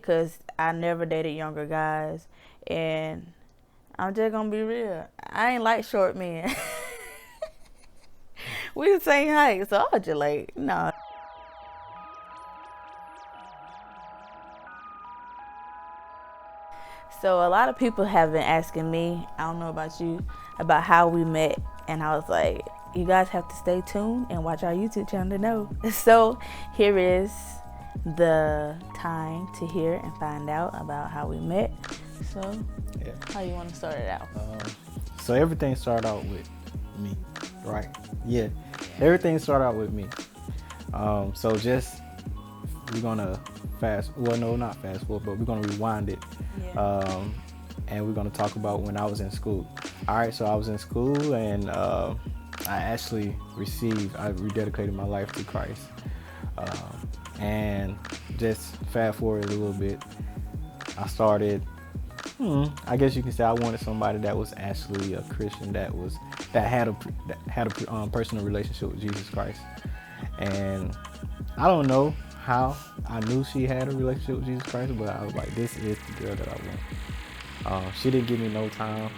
because I never dated younger guys, and I'm just gonna be real. I ain't like short men. We the same height, so I was just like, nah. So a lot of people have been asking me, I don't know about you, about how we met, and I was like, you guys have to stay tuned and watch our YouTube channel to know. So here is the time to hear and find out about how we met. So Yeah. how you want to start it out? So everything started out with me, right? Yeah, everything started out with me. So just we're gonna not fast forward, but we're gonna rewind it. Yeah. And we're gonna talk about when I was in school. All right, so I was in school, and I actually I rededicated my life to Christ. And just fast forward a little bit, I started. I guess you can say I wanted somebody that was actually a Christian, that had a personal relationship with Jesus Christ. And I don't know how I knew she had a relationship with Jesus Christ, but I was like, this is the girl that I want. She didn't give me no time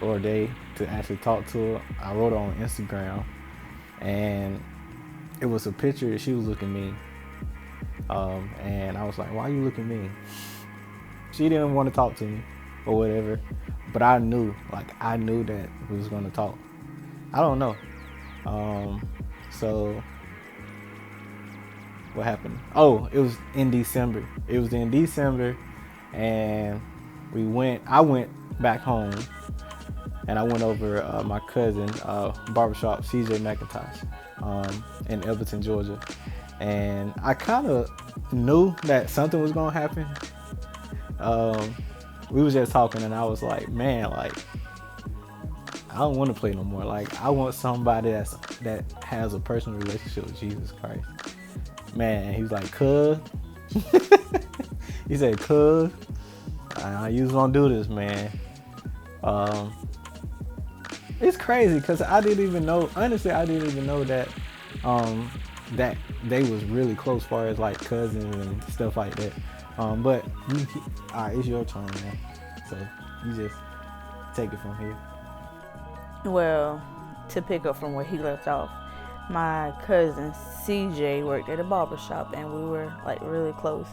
or day to actually talk to her. I wrote her on Instagram, and it was a picture that she was looking mean. And I was like, why are you looking mean? She didn't want to talk to me or whatever, but I knew that we was going to talk. I don't know. So what happened? Oh, it was in December. And I went back home, and I went over my cousin, barbershop, CJ McIntosh, in Elberton, Georgia. And I kind of knew that something was going to happen. We was just talking, and I was like, man, like, I don't want to play no more. Like, I want somebody that has a personal relationship with Jesus Christ. Man, he was like, cuz. He said, cuz, you was gonna do this, man. It's crazy, because I didn't even know that that they was really close as far as like cousins and stuff like that. But all right, it's your turn, man. So you just take it from here. Well, to pick up from where he left off, my cousin CJ worked at a barber shop, and we were like really close.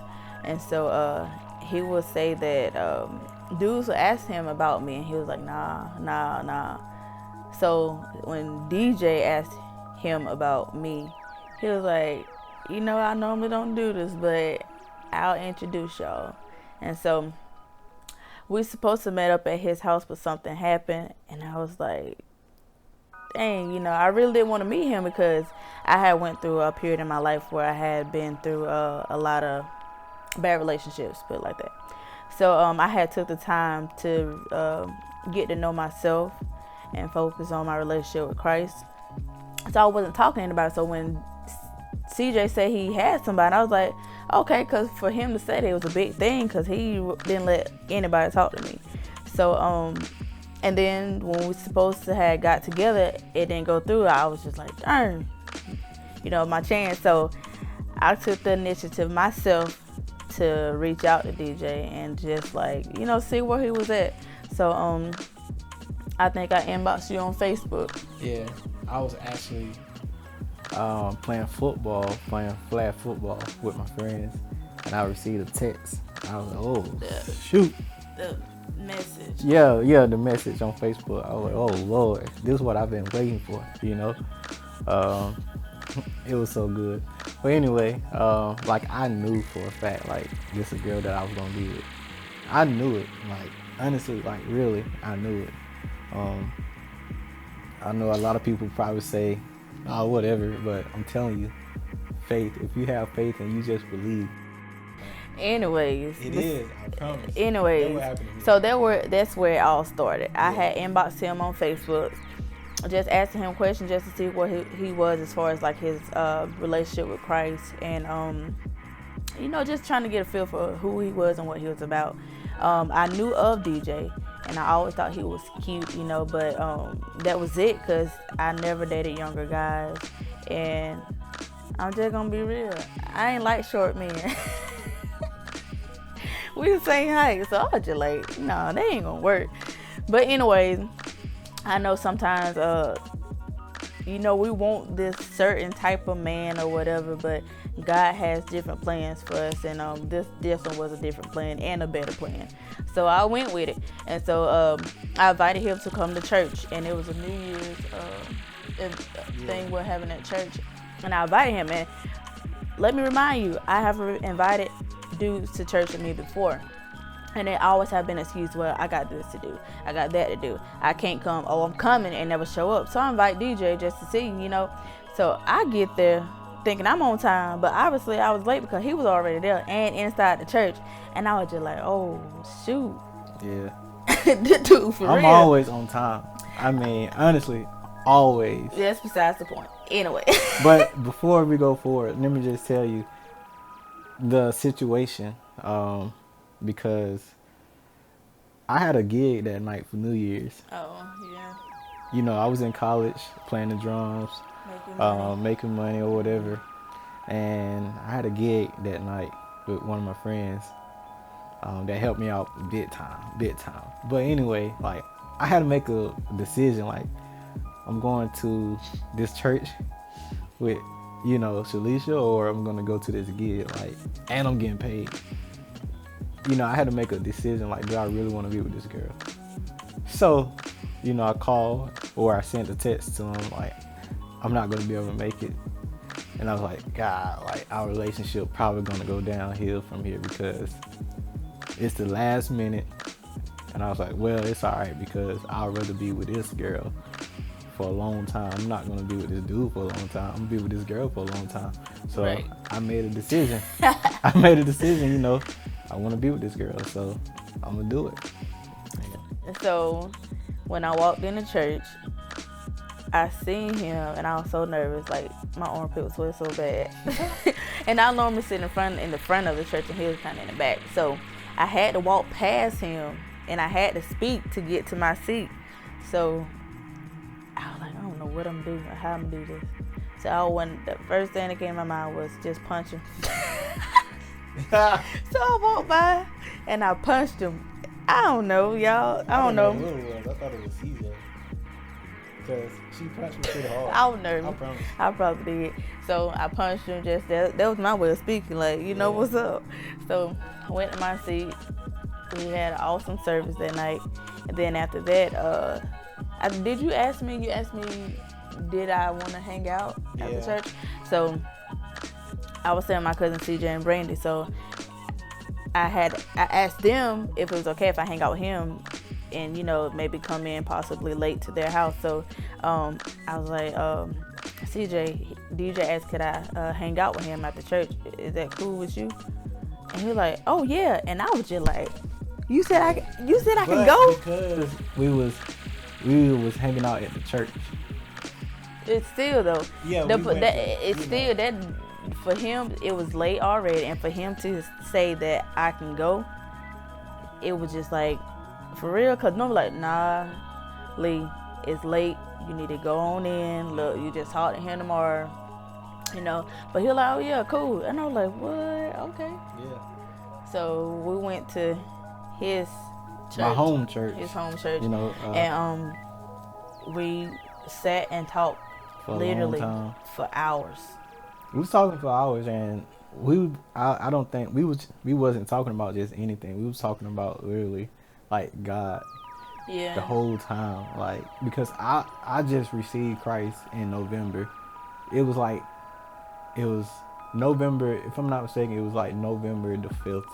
And so he would say that dudes would ask him about me, and he was like, nah. So when DJ asked him about me, he was like, I normally don't do this, but I'll introduce y'all. And so we supposed to meet up at his house, but something happened, and I was like, dang, I really didn't want to meet him, because I had went through a period in my life where I had been through a lot of bad relationships, put it like that. So I had took the time to get to know myself and focus on my relationship with Christ. So I wasn't talking about it. So when CJ said he had somebody, I was like, okay, because for him to say that, it was a big thing, because he didn't let anybody talk to me. So and then when we supposed to have got together, it didn't go through. I was just like, darn, my chance. So I took the initiative myself to reach out to DJ and just like, see where he was at. So I think I inboxed you on Facebook. Yeah, I was actually playing flag football with my friends, and I received a text. I was like, oh, shoot. The message. Yeah, the message on Facebook. I was like, oh, Lord, this is what I've been waiting for, It was so good. But anyway, like, I knew for a fact, like, this is a girl that I was going to be with. I knew it. Like, honestly, like, really, I knew it. I know a lot of people probably say, oh, whatever, but I'm telling you, faith. If you have faith and you just believe. Anyways. It is, I promise. Anyways, so that's where it all started. I had inboxed him on Facebook, just asking him questions just to see where he was as far as like his relationship with Christ, and just trying to get a feel for who he was and what he was about. I knew of DJ, and I always thought he was cute, but that was it, because I never dated younger guys, and I'm just gonna be real, I ain't like short men. We the same height. So I was just like, no, they ain't gonna work. But anyways, I know sometimes, we want this certain type of man or whatever, but God has different plans for us, and this one was a different plan and a better plan. So I went with it, and so I invited him to come to church, and it was a New Year's thing we're having at church, and I invited him. And let me remind you, I have invited dudes to church with me before. And they always have been excused, well, I got this to do, I got that to do, I can't come, oh, I'm coming, and never show up. So I invite DJ just to see, So I get there thinking I'm on time, but obviously I was late because he was already there and inside the church. And I was just like, oh, shoot. Yeah. Dude, for real. I'm always on time. I mean, honestly, always. That's besides the point. Anyway. But before we go forward, let me just tell you the situation. Because I had a gig that night for New Year's. Oh, yeah. I was in college playing the drums, making money or whatever. And I had a gig that night with one of my friends that helped me out big time. But anyway, like, I had to make a decision. Like, I'm going to this church with, Shalisha, or I'm going to go to this gig, like, and I'm getting paid. I had to make a decision, like, do I really want to be with this girl? So, I called, or I sent a text to him, like, I'm not going to be able to make it. And I was like, God, like, our relationship probably going to go downhill from here because it's the last minute. And I was like, well, it's all right because I'd rather be with this girl for a long time. I'm not going to be with this dude for a long time. I'm going to be with this girl for a long time. So right. I made a decision. I want to be with this girl, so I'm going to do it. Yeah. So when I walked into church, I seen him, and I was so nervous. Like, my armpit was sweating so bad. And I normally sit in the front of the church, and he was kind of in the back. So I had to walk past him, and I had to speak to get to my seat. So I was like, I don't know what I'm doing or how I'm going to do this. So the first thing that came to my mind was just punch him. So I walked by and I punched him. I don't know, y'all. I don't know. I thought it was Caesar. Because she punched me pretty hard. I was nervous. I probably did. So I punched him just that. That was my way of speaking, like, know what's up. So I went to my seat. We had an awesome service that night. And then after that, did you ask me? You asked me, did I want to hang out at the church? So I was saying my cousin CJ and Brandy, so I asked them if it was okay if I hang out with him and, maybe come in possibly late to their house. So I was like, CJ, DJ asked could I hang out with him at the church. Is that cool with you? And he was like, oh yeah. And I was just like, you said I can go? Because we was hanging out at the church. It's still though. Yeah, still that. For him, it was late already, and for him to say that I can go, it was just like, for real, because normally like, nah, Lee, it's late, you need to go on in, look, you just talk to him tomorrow, but he was like, oh yeah, cool, and I was like, what, okay. Yeah. So we went to his church. My home church. His home church. And we sat and talked literally for hours. We was talking for hours, and I don't think we wasn't talking about just anything. We was talking about literally like God. Yeah. The whole time, like, because I just received Christ in November. It was November, if I'm not mistaken, it was like November the 5th.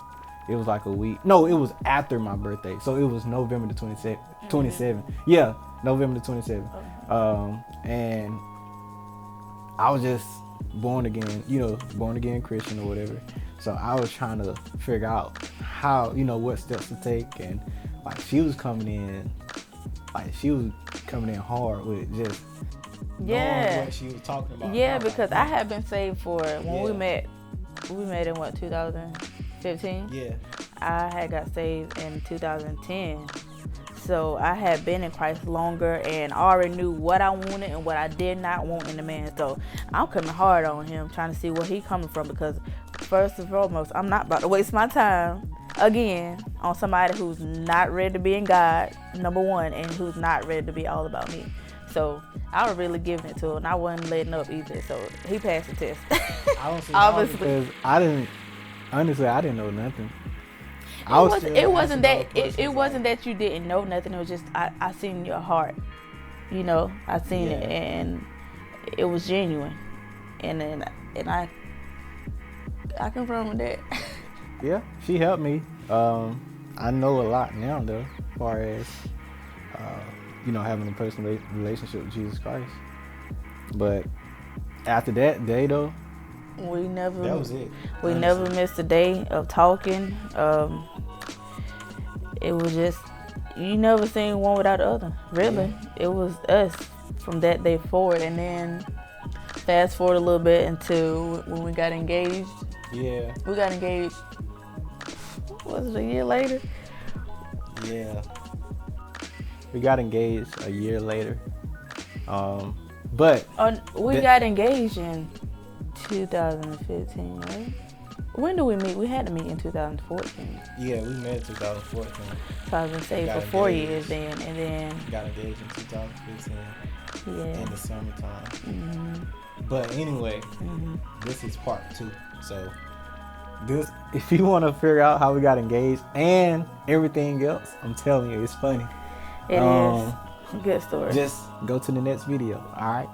It was like a week. No, it was after my birthday. So it was November the 27th. Mm-hmm. Yeah, November the 27th. Okay. And I was just born again Christian or whatever. So I was trying to figure out how, what steps to take. And like she was coming in hard with just knowing what she was talking about. Yeah, because I had been saved for when we met in 2015? Yeah. I had got saved in 2010. So I had been in Christ longer and already knew what I wanted and what I did not want in a man. So I'm coming hard on him, trying to see where he coming from, because first and foremost, I'm not about to waste my time again, on somebody who's not ready to be in God, number one, and who's not ready to be all about me. So I was really giving it to him, and I wasn't letting up either. So he passed the test. I don't see Obviously, because I didn't know nothing. It wasn't that you didn't know nothing. It was just I seen your heart. You know, I seen it, and it was genuine, and I confirm with that. Yeah, she helped me. I know a lot now, though, as far as having a personal relationship with Jesus Christ. But after that day, though, that was it. We never missed a day of talking. It was just, you never seen one without the other. Really, It was us from that day forward, and then fast forward a little bit into when we got engaged. Yeah. We got engaged. Was it a year later? Yeah. We got engaged a year later. But we got engaged in 2015, right? When did we meet? We had to meet in 2014. Yeah, we met in 2014. So I was gonna say for 4 years then, and then got engaged in 2015. Yeah. In the summertime. Mm-hmm. But anyway, This is part 2. So if you want to figure out how we got engaged and everything else, I'm telling you, it's funny. It is. Good story. Just go to the next video. All right.